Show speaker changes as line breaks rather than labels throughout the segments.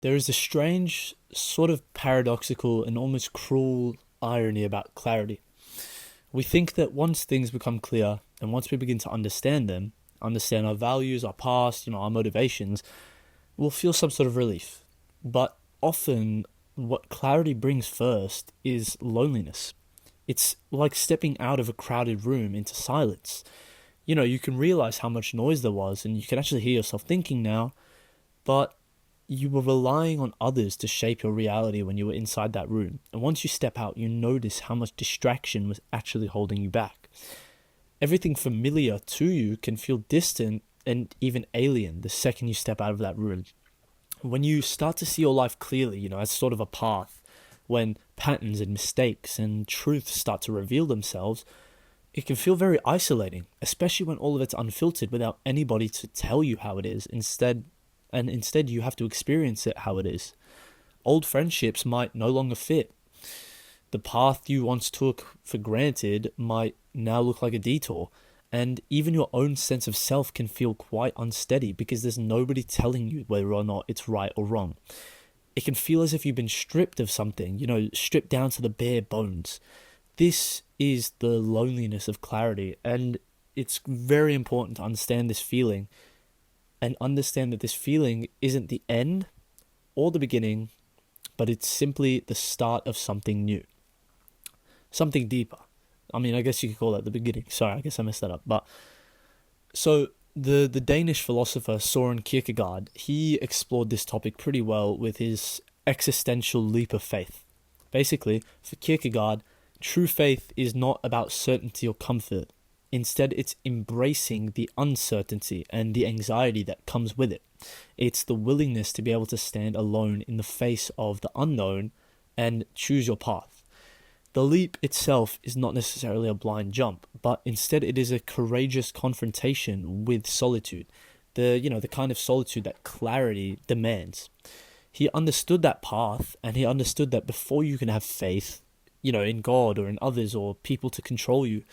There is a strange, sort of paradoxical and almost cruel irony about clarity. We think that once things become clear and once we begin to understand them, understand our values, our past, our motivations, we'll feel some sort of relief. But often, what clarity brings first is loneliness. It's like stepping out of a crowded room into silence. You can realize how much noise there was and you can actually hear yourself thinking now, but you were relying on others to shape your reality when you were inside that room. And once you step out, you notice how much distraction was actually holding you back. Everything familiar to you can feel distant and even alien the second you step out of that room. When you start to see your life clearly, as sort of a path, when patterns and mistakes and truths start to reveal themselves, it can feel very isolating, especially when all of it's unfiltered without anybody to tell you how it is. Instead you have to experience it how it is. Old friendships might no longer fit. The path you once took for granted might now look like a detour. And even your own sense of self can feel quite unsteady because there's nobody telling you whether or not it's right or wrong. It can feel as if you've been stripped of something, stripped down to the bare bones. This is the loneliness of clarity, and it's very important to understand this feeling and understand that this feeling isn't the end or the beginning, but it's simply the start of something new, something deeper. I mean, I guess you could call that the beginning. Sorry, I guess I messed that up. But so the Danish philosopher Soren Kierkegaard, he explored this topic pretty well with his existential leap of faith. Basically, for Kierkegaard, true faith is not about certainty or comfort. Instead, it's embracing the uncertainty and the anxiety that comes with it. It's the willingness to be able to stand alone in the face of the unknown and choose your path. The leap itself is not necessarily a blind jump, but instead it is a courageous confrontation with solitude. The kind of solitude that clarity demands. He understood that path, and he understood that before you can have faith, in God or in others or people to control you,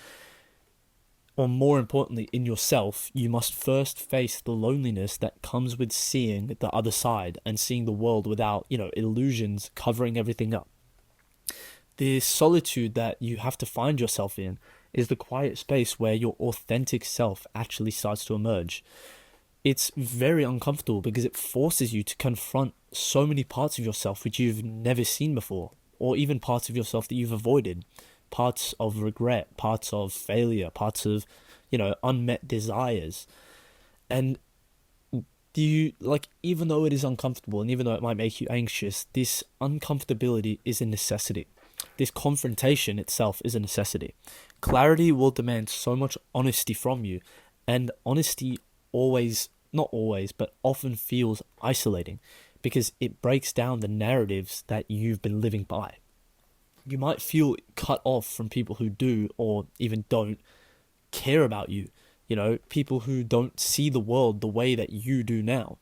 or more importantly, in yourself, you must first face the loneliness that comes with seeing the other side and seeing the world without, illusions covering everything up. The solitude that you have to find yourself in is the quiet space where your authentic self actually starts to emerge. It's very uncomfortable because it forces you to confront so many parts of yourself which you've never seen before, or even parts of yourself that you've avoided. Parts of regret, parts of failure, parts of, unmet desires. And even though it is uncomfortable and even though it might make you anxious, this uncomfortability is a necessity. This confrontation itself is a necessity. Clarity will demand so much honesty from you, and honesty not always, but often feels isolating because it breaks down the narratives that you've been living by. You might feel cut off from people who do or even don't care about you, people who don't see the world the way that you do now.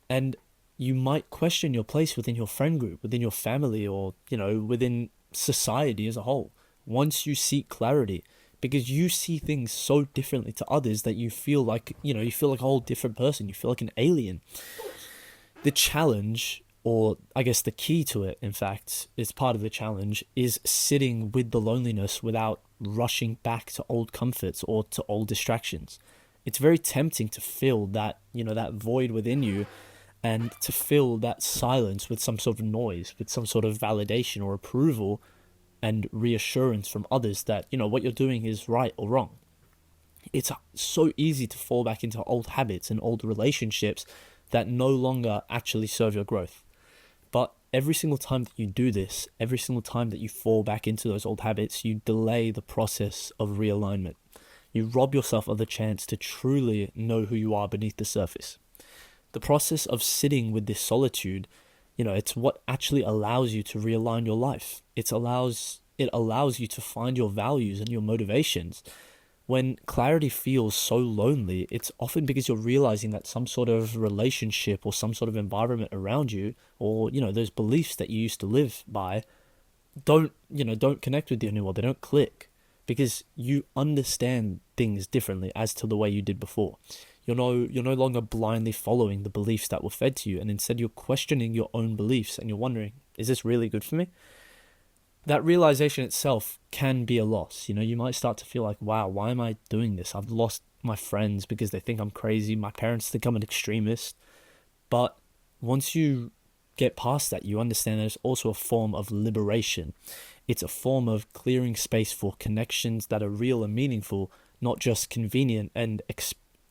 And you might question your place within your friend group, within your family, or, within society as a whole, once you seek clarity, because you see things so differently to others that you feel like a whole different person. You feel like an alien. The challenge, or I guess the key to it, in fact, is part of the challenge, is sitting with the loneliness without rushing back to old comforts or to old distractions. It's very tempting to fill that, that void within you, and to fill that silence with some sort of noise, with some sort of validation or approval and reassurance from others that, what you're doing is right or wrong. It's so easy to fall back into old habits and old relationships that no longer actually serve your growth. But every single time that you do this, every single time that you fall back into those old habits, you delay the process of realignment. You rob yourself of the chance to truly know who you are beneath the surface. The process of sitting with this solitude, it's what actually allows you to realign your life. It allows you to find your values and your motivations. When clarity feels so lonely, it's often because you're realizing that some sort of relationship or some sort of environment around you, or, those beliefs that you used to live by, don't connect with you anymore. They don't click because you understand things differently as to the way you did before. You're no longer blindly following the beliefs that were fed to you, and instead you're questioning your own beliefs and you're wondering, is this really good for me? That realization itself can be a loss. You might start to feel like, wow, why am I doing this? I've lost my friends because they think I'm crazy. My parents think I'm an extremist. But once you get past that, you understand that it's also a form of liberation. It's a form of clearing space for connections that are real and meaningful, not just convenient and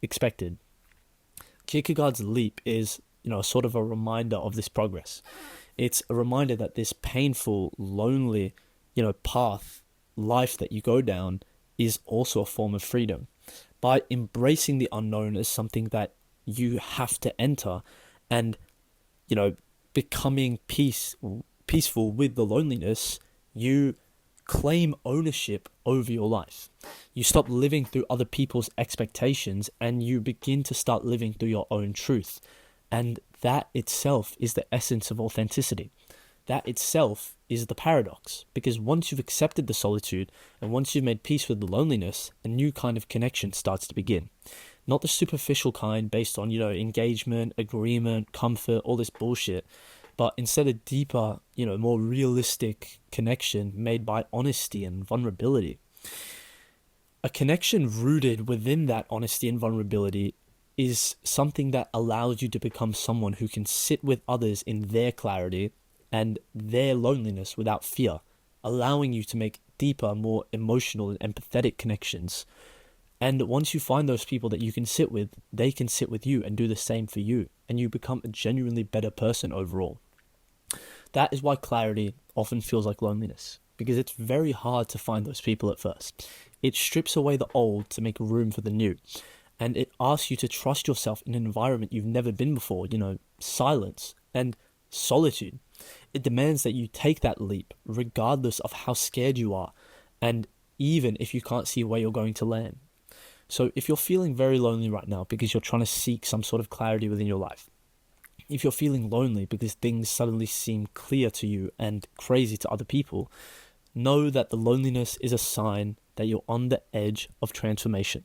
expected. Kierkegaard's leap is, sort of a reminder of this progress. It's a reminder that this painful, lonely, life that you go down is also a form of freedom. By embracing the unknown as something that you have to enter and, becoming peaceful with the loneliness, you claim ownership over your life. You stop living through other people's expectations and you begin to start living through your own truth. And that itself is the essence of authenticity. That itself is the paradox. Because once you've accepted the solitude and once you've made peace with the loneliness, a new kind of connection starts to begin. Not the superficial kind based on, engagement, agreement, comfort, all this bullshit. But instead a deeper, more realistic connection made by honesty and vulnerability. A connection rooted within that honesty and vulnerability is something that allows you to become someone who can sit with others in their clarity and their loneliness without fear, allowing you to make deeper, more emotional and empathetic connections. And once you find those people that you can sit with, they can sit with you and do the same for you, and you become a genuinely better person overall. That is why clarity often feels like loneliness, because it's very hard to find those people at first. It strips away the old to make room for the new. And it asks you to trust yourself in an environment you've never been before, silence and solitude. It demands that you take that leap, regardless of how scared you are, and even if you can't see where you're going to land. So if you're feeling very lonely right now because you're trying to seek some sort of clarity within your life, if you're feeling lonely because things suddenly seem clear to you and crazy to other people, know that the loneliness is a sign that you're on the edge of transformation.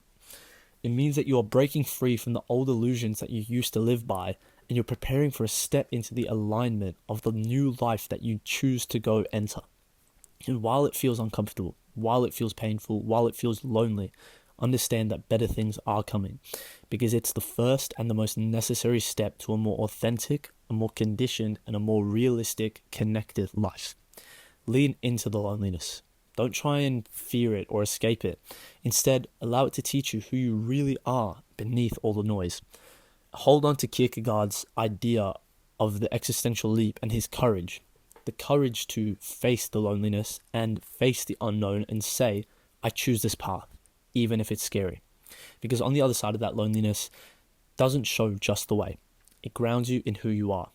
It means that you are breaking free from the old illusions that you used to live by, and you're preparing for a step into the alignment of the new life that you choose to go enter. And while it feels uncomfortable, while it feels painful, while it feels lonely, understand that better things are coming, because it's the first and the most necessary step to a more authentic, a more conditioned, and a more realistic, connected life. Lean into the loneliness. Don't try and fear it or escape it. Instead, allow it to teach you who you really are beneath all the noise. Hold on to Kierkegaard's idea of the existential leap and his courage. The courage to face the loneliness and face the unknown and say, I choose this path, even if it's scary. Because on the other side of that loneliness doesn't show just the way. It grounds you in who you are.